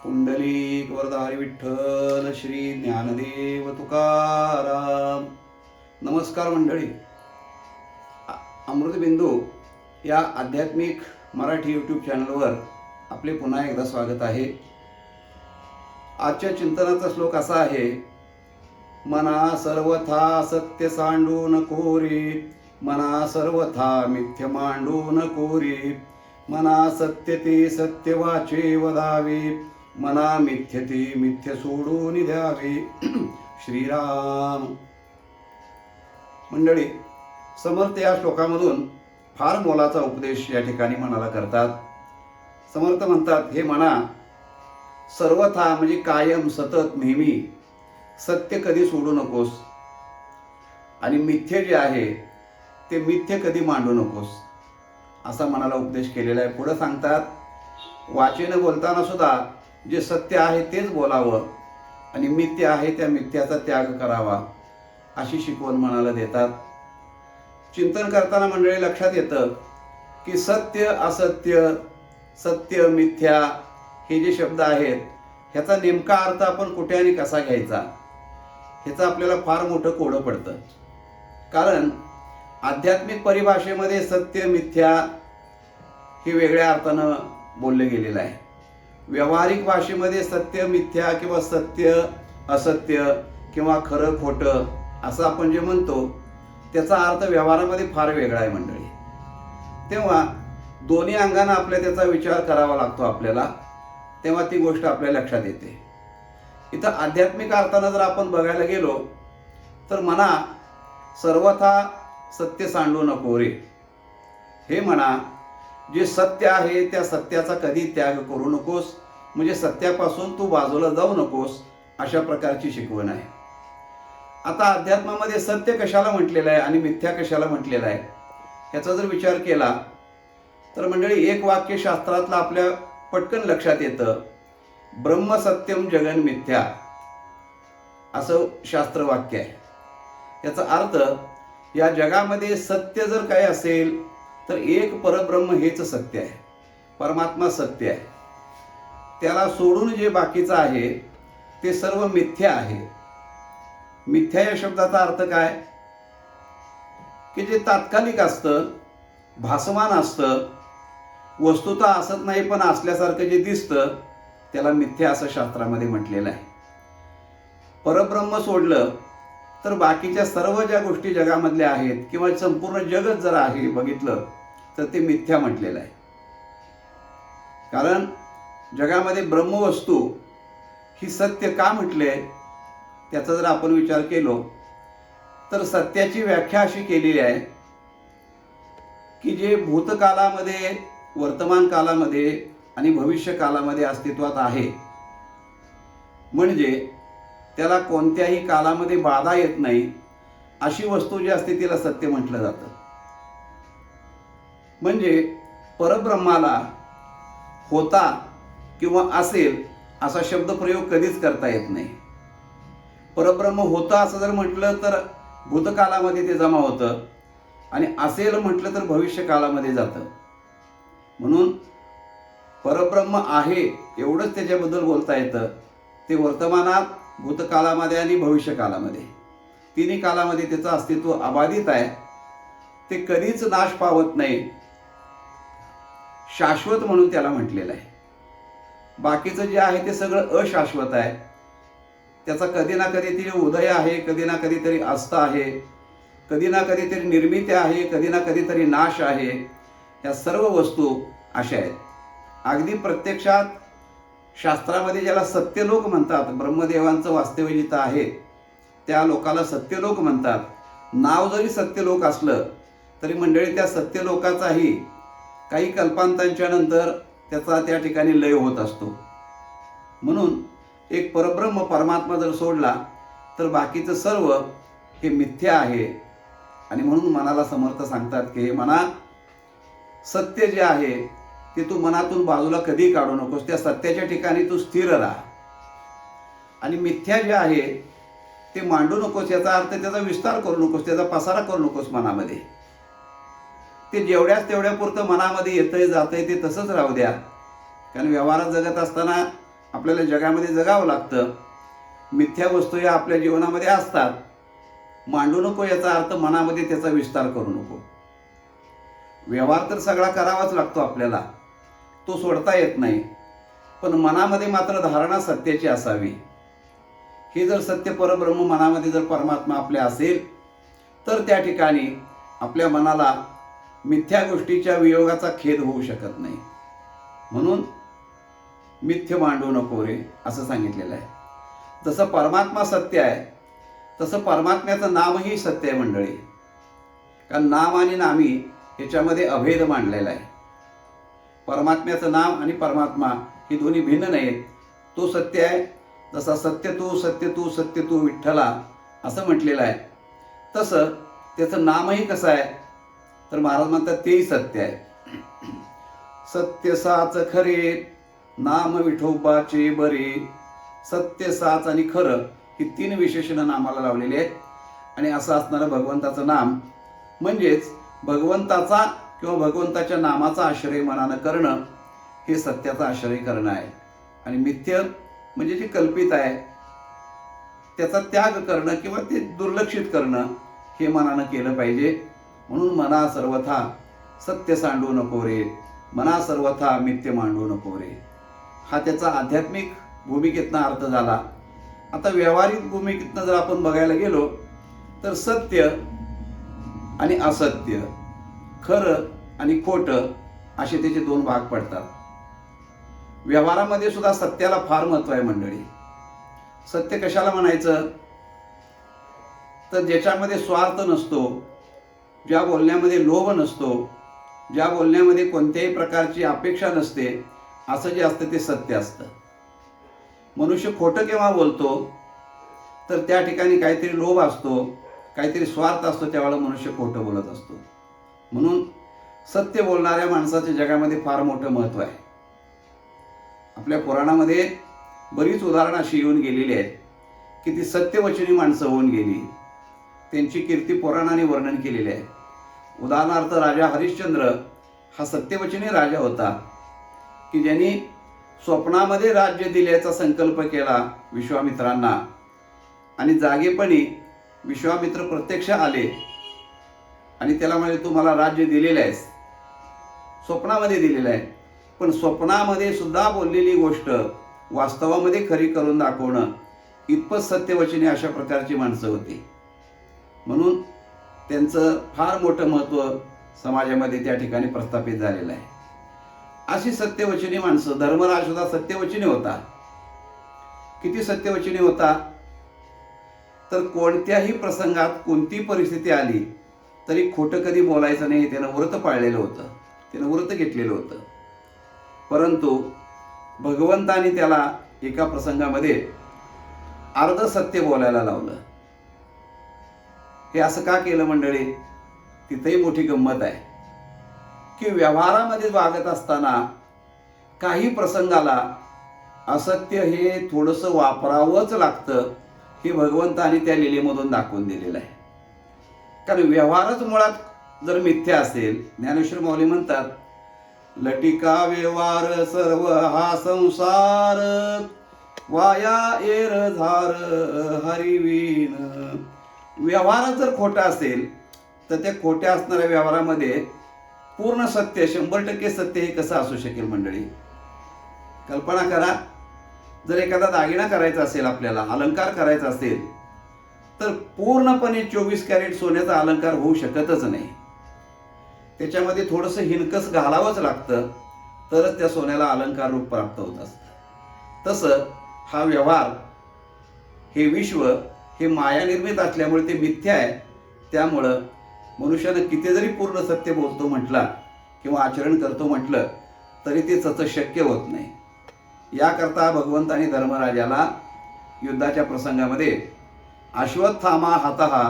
पुंडलिक वरदारी विठ्ठल श्री ज्ञानदेव तुकाराम. नमस्कार मंडळी. अमृतबिंदू या आध्यात्मिक मराठी यूट्यूब चॅनलवर आपले पुन्हा एकदा स्वागत आहे. आजच्या चिंतनाचा श्लोक असा आहे: मना सर्वथा सत्य सांडू नको रे, मना सर्वथा मिथ्य मांडू नको रे, मना सत्य ते सत्य वाचे वदावे, मना मिथ्य ते मिथ्य सोडून द्यावे. श्रीराम. मंडळी, समर्थ या श्लोकामधून फार मोलाचा उपदेश या ठिकाणी मनाला करतात. समर्थ म्हणतात, हे मना, सर्वथा म्हणजे कायम, सतत, नेहमी सत्य कधी सोडू नकोस आणि मिथ्य जे आहे ते मिथ्य कधी मांडू नकोस, असा मनाला उपदेश केलेला आहे. पुढे सांगतात, वाचेनं बोलताना सुद्धा जे सत्य आहे तेच बोलावं आणि मिथ्य आहे त्या मिथ्याचा त्याग करावा, अशी शिकवण मनाला देतात. चिंतन करताना मंडळी लक्षात येतं की सत्य असत्य, सत्य मिथ्या हे जे शब्द आहेत ह्याचा नेमका अर्थ आपण कुठे आणि कसा घ्यायचा, ह्याचं आपल्याला फार मोठं कोडं पडतं. कारण आध्यात्मिक परिभाषेमध्ये सत्य मिथ्या हे वेगळ्या अर्थानं बोलले गेलेलं आहे. व्यावहारिक भाषेमध्ये सत्य मिथ्या किंवा सत्य असत्य किंवा खरं खोटं असं आपण जे म्हणतो त्याचा अर्थ व्यवहारामध्ये फार वेगळा आहे मंडळी. तेव्हा दोन्ही अंगानं आपल्या त्याचा विचार करावा लागतो आपल्याला, तेव्हा ती गोष्ट आपल्या लक्षात येते. इथं आध्यात्मिक अर्थानं जर आपण बघायला गेलो तर म्हणा सर्वथा सत्य सांडू नको रे. हे म्हणा, जे सत्य आहे त्या सत्याचा कधी त्याग करू नकोस, म्हणजे सत्यापासून तू बाजूला जाऊ नकोस, अशा प्रकारची शिकवण आहे. आता अध्यात्मामध्ये सत्य कशाला म्हटलेलं आहे आणि मिथ्या कशाला म्हटलेलं आहे ह्याचा जर विचार केला तर मंडळी एक वाक्य शास्त्रातलं आपल्या पटकन लक्षात येतं. ब्रह्म सत्यम जगन मिथ्या असं शास्त्रवाक्य आहे. याचा अर्थ, या जगामध्ये सत्य जर काही असेल तर एक परब्रह्म हेच सत्य आहे, परमात्मा सत्य आहे. त्याला सोडून जे बाकीचं आहे ते सर्व मिथ्या आहे. मिथ्या या शब्दाचा अर्थ काय की जे तात्कालिक असतं, भासमान असतं, वस्तुतः असत नाही पण असल्यासारखं जे दिसतं त्याला मिथ्या असं शास्त्रामध्ये म्हटलेलं आहे. परब्रह्म सोडलं तर बाकीच्या सर्व ज्या गोष्टी जगामधल्या आहेत किंवा संपूर्ण जगत जर आहे बघितलं तर ते मिथ्या म्हटलेलं आहे. कारण जगामध्ये ब्रह्मवस्तू ही सत्य का म्हटले त्याचा जर आपण विचार केलो तर सत्याची व्याख्या अशी केलेली आहे की जे भूतकालामध्ये, वर्तमान कालामध्ये आणि भविष्य कालामध्ये अस्तित्वात आहे, म्हणजे त्याला कोणत्याही कालामध्ये बाधा येत नाही, अशी वस्तू जी असते तिला सत्य म्हटलं जातं. म्हणजे परब्रह्माला होता किंवा असेल असा शब्दप्रयोग कधीच करता येत नाही. परब्रह्म होतं असं जर म्हटलं तर भूतकालामध्ये ते जमा होतं आणि असेल म्हटलं तर भविष्य कालामध्ये जातं. म्हणून परब्रह्म आहे एवढंच त्याच्याबद्दल बोलता येतं. ते वर्तमानात, भूतकालामध्ये आणि भविष्यकालामध्ये तिन्ही कालामध्ये त्याचं अस्तित्व अबाधित आहे. ते कधीच नाश पावत नाही, शाश्वत म्हणून त्याला म्हटलेलं आहे. बाकीचं जे आहे ते सगळं अशाश्वत आहे. त्याचा कधी ना कधीतरी उदय आहे, कधी ना कधीतरी अस्त आहे, कधी ना कधीतरी निर्मिती आहे, कधी ना कधीतरी नाश आहे. या सर्व वस्तू अशा आहेत. अगदी प्रत्यक्षात शास्त्रामध्ये ज्याला सत्यलोक म्हणतात, ब्रह्मदेवांचं वास्तव्य जिथं आहे त्या लोकाला सत्यलोक म्हणतात. नाव जरी सत्यलोक असलं तरी मंडळी त्या सत्यलोकाचाही काही कल्पांतांच्या नंतर त्याचा त्या ठिकाणी लय होत असतो. म्हणून एक परब्रह्म परमात्मा जर सोडला तर बाकीचं सर्व हे मिथ्या आहे. आणि म्हणून मनाला समर्थ सांगतात की हे मना, सत्य जे आहे ते तू मनातून बाजूला कधी काढू नकोस, त्या सत्याच्या ठिकाणी तू स्थिर राहा. आणि मिथ्या जे आहे ते मांडू नकोस, याचा अर्थ त्याचा विस्तार करू नकोस, त्याचा पसारा करू नकोस मनामध्ये. ते जेवढ्याच तेवढ्या पुरतं मनामध्ये येतंय जातंय ते तसंच राहू द्या. कारण व्यवहारात जगत असताना आपल्याला जगामध्ये जगावं लागतं. मिथ्या वस्तू या आपल्या जीवनामध्ये असतात. मांडू नको याचा अर्थ मनामध्ये त्याचा विस्तार करू नको. व्यवहार तर सगळा करावाच लागतो आपल्याला, तो सोडता येत नाही. पण मनामध्ये मात्र धारणा सत्याची असावी. हे जर सत्य परब्रह्म मनामध्ये जर परमात्मा आपल्या असेल तर त्या ठिकाणी आपल्या मनाला मिथ्या गोष्टीच्या वियोगाचा खेद होऊ शकत नाही. म्हणून मिथ्य मांडू नको रे असं सांगितलेलं आहे. जसं परमात्मा सत्य आहे तसं परमात्म्याचं नामही सत्य आहे मंडळी. कारण नाम आणि नामी याच्यामध्ये अभेद मांडलेला आहे. परमात्म्याचं नाम आणि परमात्मा ही दोन्ही भिन्न नाहीत. तो सत्य आहे. जसा सत्य तू सत्य तू सत्य तू विठ्ठला असं म्हटलेलं आहे, तसं त्याचं नामही कसं आहे तर महाराज म्हणतात तेही सत्य आहे. सत्य साच खरे नाम विठोबाचे बरे. सत्य साच आणि खरं ही 3 विशेषणं नामाला लावलेली आहेत. आणि असं असणारं भगवंताचं नाम म्हणजेच भगवंताचा किंवा भगवंताच्या नामाचा आश्रय मनानं करणं हे सत्याचा आश्रय करणं आहे. आणि मिथ्य म्हणजे जे कल्पित आहे त्याचा त्याग करणं किंवा ते दुर्लक्षित करणं हे मनानं केलं पाहिजे. म्हणून मना सर्वथा सत्य सांडू नको रे, मना सर्वथा मिथ्य मांडू नको रे, हा त्याचा आध्यात्मिक भूमिकेतनं अर्थ झाला. आता व्यावहारिक भूमिकेतनं जर आपण बघायला गेलो तर सत्य आणि असत्य, खरं आणि खोटं असे त्याचे 2 भाग पडतात. व्यवहारामध्ये सुद्धा सत्याला फार महत्व आहे मंडळी. सत्य कशाला म्हणायचं तर ज्याच्यामध्ये स्वार्थ नसतो, ज्या बोलण्यामध्ये लोभ नसतो, ज्या बोलण्यामध्ये कोणत्याही प्रकारची अपेक्षा नसते, असं जे असतं ते सत्य असतं. मनुष्य खोटं केव्हा बोलतो तर त्या ठिकाणी काहीतरी लोभ असतो, काहीतरी स्वार्थ असतो, त्यावेळेला मनुष्य खोटं बोलत असतो. म्हणून सत्य बोलणाऱ्या माणसाच्या जगामध्ये फार मोठं महत्व आहे. आपल्या पुराणामध्ये बरीच उदाहरणं अशी येऊन गेलेली आहेत की ती सत्यवचनी माणसं होऊन गेली. त्यांची कीर्ती पुराणाने वर्णन केलेली आहे. उदाहरणार्थ राजा हरिश्चंद्र हा सत्यवचनी राजा होता की ज्यांनी स्वप्नामध्ये राज्य दिल्याचा संकल्प केला विश्वामित्रांना. आणि जागेपणी विश्वामित्र प्रत्यक्ष आले आणि त्याला म्हणाले तू मला राज्य दिलेलं आहेस, स्वप्नामध्ये दिलेलं आहे. पण स्वप्नामध्ये सुद्धा बोललेली गोष्ट वास्तवामध्ये खरी करून दाखवणं इतपत सत्यवचनी अशा प्रकारची माणसं होती. म्हणून त्यांचं फार मोठं महत्त्व समाजामध्ये त्या ठिकाणी प्रस्थापित झालेलं आहे. अशी सत्यवचनी माणसं, धर्मराज सुद्धा सत्यवचनी होता. किती सत्यवचनी होता तर कोणत्याही प्रसंगात कोणती परिस्थिती आली तरी खोटं कधी बोलायचं नाही, त्यानं व्रत पाळलेलं होतं, त्यानं व्रत घेतलेलं होतं. परंतु भगवंतानी त्याला एका प्रसंगामध्ये अर्ध सत्य बोलायला लावलं. हे असं का केलं मंडळी, तिथेही मोठी गंमत आहे की व्यवहारामध्ये वागत असताना काही प्रसंगाला असत्य हे थोडंसं वापरावंच लागतं, हे भगवंतानी त्या लीलेमधून दाखवून दिलेलं आहे. कारण व्यवहारच मुळात जर मिथ्या असेल, ज्ञानेश्वर माऊली म्हणतात लटिका व्यवहार सर्व हा संसार, वाया एर झार हरिवीन. व्यवहार जर खोटा असेल तर त्या खोट्या असणाऱ्या व्यवहारामध्ये पूर्ण सत्य 100% सत्य हे कसं असू शकेल मंडळी. कल्पना करा, जर एखादा दागिना करायचा असेल, आपल्याला अलंकार करायचा असेल तर पूर्णपणे 24 कॅरेट सोन्याचा अलंकार होऊ शकतच नाही. त्याच्यामध्ये थोडंसं हिणकस घालावंच लागतं तरच त्या सोन्याला अलंकार रूप प्राप्त होत असतं. तसं हा व्यवहार, हे विश्व हे माया निर्मित असल्यामुळे ते मिथ्या आहे. त्यामुळं मनुष्यानं किती जरी पूर्ण सत्य बोलतो म्हटला किंवा आचरण करतो म्हटलं तरी ते तसं शक्य होत नाही. याकरता भगवंतानी धर्मराजाला युद्धाच्या प्रसंगामध्ये अश्वत्थामा हतहा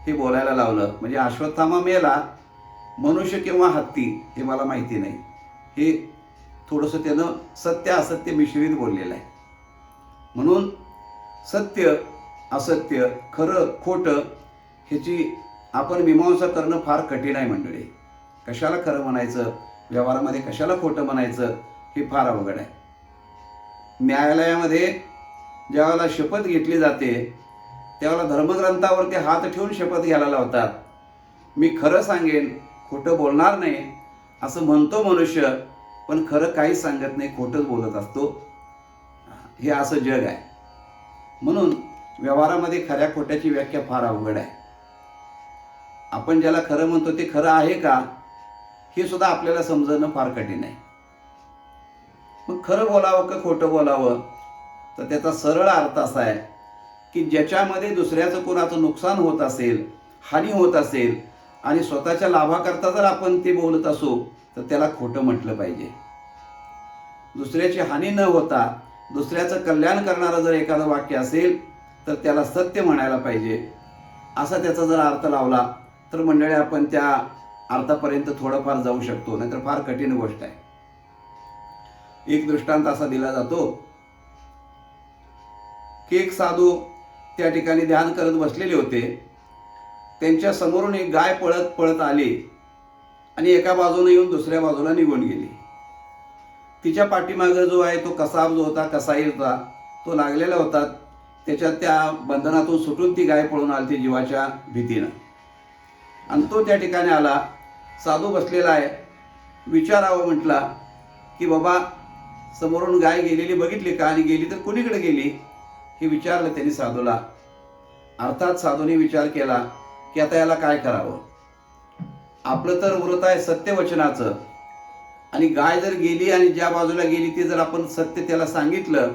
हे बोलायला लावलं. म्हणजे अश्वत्थामा मेला, मनुष्य किंवा हत्ती हे मला माहिती नाही, हे थोडंसं त्यानं सत्य असत्य मिश्रित बोललेलं आहे. म्हणून सत्य असत्य, खरं खोटं ह्याची आपण मीमांसा करणं फार कठीण आहे मंडळी. कशाला खरं म्हणायचं, व्यवहारामध्ये कशाला खोटं म्हणायचं हे फार अवघड आहे. न्यायालयामध्ये ज्यावेळेला शपथ घेतली जाते त्यावेळेला धर्मग्रंथावरती हात ठेवून शपथ घ्यायला लावतात. मी खरं सांगेन, खोटं बोलणार नाही असं म्हणतो मनुष्य, पण खरं काहीच सांगत नाही, खोटंच बोलत असतो. हे असं जग आहे. म्हणून व्यवहारामध्ये खऱ्या खोट्याची व्याख्या फार अवघड आहे. आपण ज्याला खरं म्हणतो ते खरं आहे का हे सुद्धा आपल्याला समजणं फार कठीण आहे. मग खरं बोलावं का खोटं बोलावं, तर त्याचा सरळ अर्थ असा आहे की ज्याच्यामध्ये दुसऱ्याचं कोणाचं नुकसान होत असेल, हानी होत असेल आणि स्वतःच्या लाभाकरता जर आपण ते बोलत असू तर त्याला खोटं म्हटलं पाहिजे. दुसऱ्याची हानी न होता दुसऱ्याचं कल्याण करणारं जर एखादं वाक्य असेल तर त्याला सत्य म्हणायला पाहिजे. असा त्याचा जर अर्थ लावला तर मंडळी आपण त्या अर्थापर्यंत थोडंफार जाऊ शकतो, नाहीतर फार कठीण गोष्ट आहे. एक दृष्टांत असा दिला जातो की एक साधू त्या ठिकाणी ध्यान करत बसलेले होते. त्यांच्या समोरून एक गाय पळत पळत आली आणि एका बाजूने येऊन दुसऱ्या बाजूला निघून गेली. तिच्या पाठीमागे जो आहे तो कसाब जो होता, कसाई होता, तो लागलेला होता. त्याच्या त्या बंधनातून सुटून ती गाय पळून आली ती जीवाच्या भीतीनं. आणि तो त्या ठिकाणी आला, साधू बसलेला आहे. विचारावं म्हटला की बाबा समोरून गाय गेलेली बघितली का, आणि गेली तर कुणीकडे गेली हे विचारलं त्यांनी साधूला. अर्थात साधूने विचार केला की आता याला काय करावं. आपलं तर व्रत आहे सत्यवचनाचं, आणि गाय जर गेली आणि ज्या बाजूला गेली ते जर आपण सत्य त्याला सांगितलं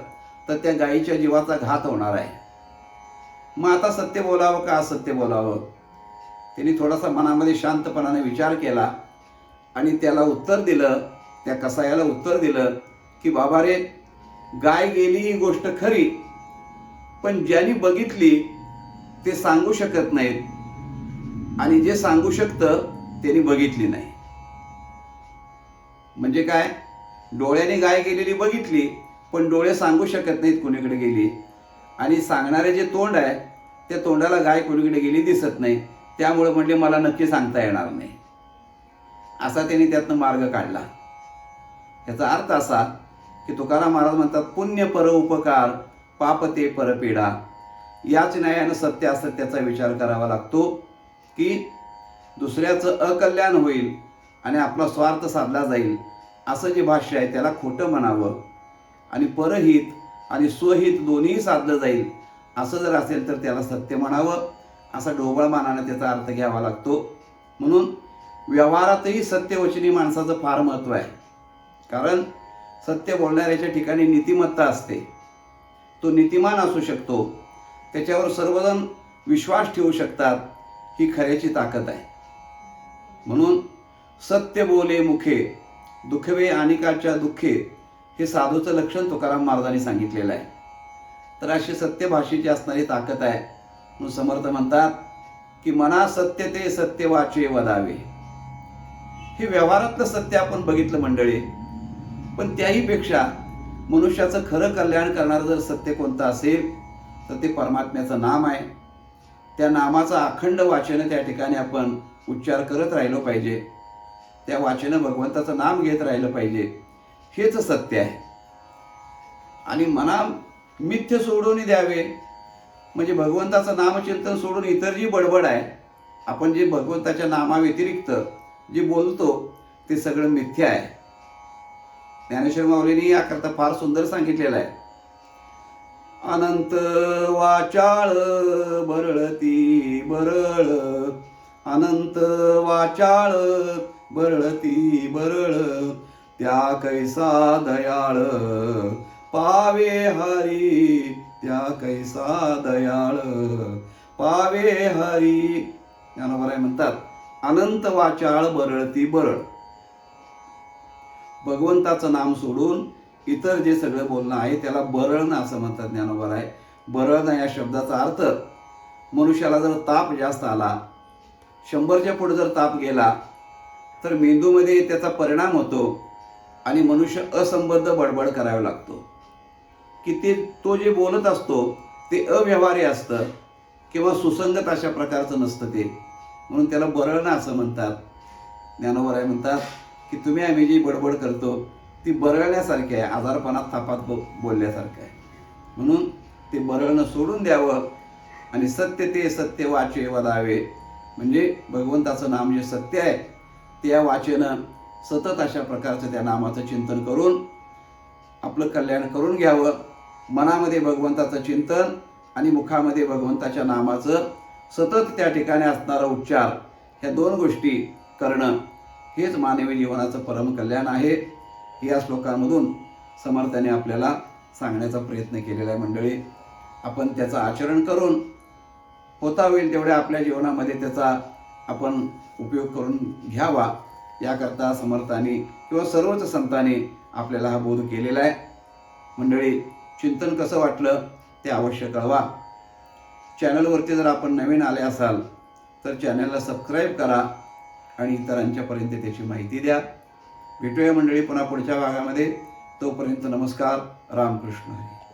तर त्या गायीच्या जीवाचा घात होणार आहे. मग आता सत्य बोलावं का असत्य बोलावं. त्यांनी थोडासा मनामध्ये शांतपणाने विचार केला आणि त्याला उत्तर दिलं, त्या कसायाला उत्तर दिलं की बाबा रे, गाय गेली ही गोष्ट खरी, पण ज्यांनी बघितली ते सांगू शकत नाहीत, आणि जे सांगू शकतं त्यांनी बघितली नाही. म्हणजे काय, डोळ्याने गाय गेलेली बघितली पण डोळे सांगू शकत नाहीत कुणीकडे गेली, आणि सांगणारे जे तोंड आहे त्या तोंडाला गाय कुणीकडे गेली दिसत नाही. त्यामुळे म्हणले मला नक्की सांगता येणार नाही. असा त्यांनी त्यातनं मार्ग काढला. याचा अर्थ असा की तुकाराम महाराज म्हणतात, पुण्य पर उपकार, पाप ते परपीडा. याच न्यायानं सत्य असत्याचा विचार करावा लागतो की दुसऱ्याचं अकल्याण होईल आणि आपला स्वार्थ साधला जाईल असं जे भाष्य आहे त्याला खोटं म्हणावं, आणि परहित आणि स्वहित दोन्ही साधलं जाईल असं जर असेल तर त्याला सत्य म्हणावं. असा ढोबळमानाने त्याचा अर्थ घ्यावा लागतो. म्हणून व्यवहारातही सत्यवचनी माणसाचं फार महत्त्व आहे. कारण सत्य बोलणाऱ्याच्या ठिकाणी नीतिमत्ता असते. तो नीतिमान असू शकतो, त्याच्यावर सर्वजण विश्वास ठेवू शकतात. ही खऱ्याची ताकद आहे. म्हणून सत्य बोले मुखे, दुखवे अनिकाच्या दुःखे, हे साधूचं लक्षण तुकाराम महाराजांनी सांगितलेलं आहे. तर अशी सत्यभाषेची असणारी ताकद आहे. म्हणून समर्थ म्हणतात की मना सत्य ते सत्य वाचे वदावे. हे व्यवहारातलं सत्य आपण बघितलं मंडळी, पण त्याही पेक्षा मनुष्याचं खरं कल्याण करणारं जर सत्य कोणतं असेल तर ते परमात्म्याचं नाम आहे. त्या नामाचं अखंड वाचन त्या ठिकाणी आपण उच्चार करत राहिलो पाहिजे. त्या वाचन भगवंताचं नाम घेत राहिलं पाहिजे. हेच सत्य आहे. आणि मना मिथ्य सोडून द्यावे, म्हणजे भगवंताचं नामचिंतन सोडून इतर जी बडबड आहे, आपण जे भगवंताच्या नामाव्यतिरिक्त जे बोलतो ते सगळं मिथ्या आहे. ज्ञानेश्वर माऊलींनी याकरता फार सुंदर सांगितलेलं आहे. अनंत वाचाळ बरळती बरळ, अनंत वाचाळ बरळती बरळ, त्या कैसा दयाळ पावे हरी, त्या कैसा दयाळ पावे हरी. ज्ञानोबराय म्हणतात अनंत वाचाळ बरळती बरळ. भगवंताचं नाम सोडून इतर जे सगळं बोलणं आहे त्याला बरळणं असं म्हणतात ज्ञानोबराय. बरळणं या शब्दाचा अर्थ, मनुष्याला जर ताप जास्त आला, 100च्या पुढे जर ताप गेला तर मेंदूमध्ये त्याचा परिणाम होतो आणि मनुष्य असंबद्ध बडबड करावा लागतो. की तो जे बोलत असतो ते अव्यवहारी असतं किंवा सुसंगत अशा प्रकारचं नसतं ते, म्हणून त्याला बरळणं असं म्हणतात. ज्ञानोबराय म्हणतात की तुम्ही आम्ही जी बडबड करतो ती बरळण्यासारखी आहे, आजारपणात तापात बोलल्यासारखं आहे. म्हणून ते बरळणं सोडून द्यावं आणि सत्य ते सत्य वाचे वदावे, म्हणजे भगवंताचं नाम जे सत्य आहे त्या वाचेनं सतत अशा प्रकारचं त्या नामाचं चिंतन करून आपलं कल्याण करून घ्यावं. मनामध्ये भगवंताचं चिंतन आणि मुखामध्ये भगवंताच्या नामाचं सतत त्या ठिकाणी असणारा उच्चार, ह्या दोन गोष्टी करणं हेच मानवी जीवनाचं परम कल्याण आहे. या श्लोकांमधून समर्थाने आपल्याला सांगण्याचा प्रयत्न केलेला आहे. मंडळी, आपण त्याचं आचरण करून होता होईल तेवढ्या आपल्या जीवनामध्ये त्याचा आपण उपयोग करून घ्यावा, याकरता समर्थांनी किंवा सर्वच संतांनी आपल्याला हा बोध केलेला आहे. मंडळी, चिंतन कसं वाटलं ते अवश्य कळवा. चॅनलवरती जर आपण नवीन आले असाल तर चॅनलला सबस्क्राईब करा आणि इतरांच्यापर्यंत त्याची माहिती द्या. भेटूया मंडळी पुन्हा पुढच्या भागामध्ये. तोपर्यंत नमस्कार. रामकृष्ण हरी.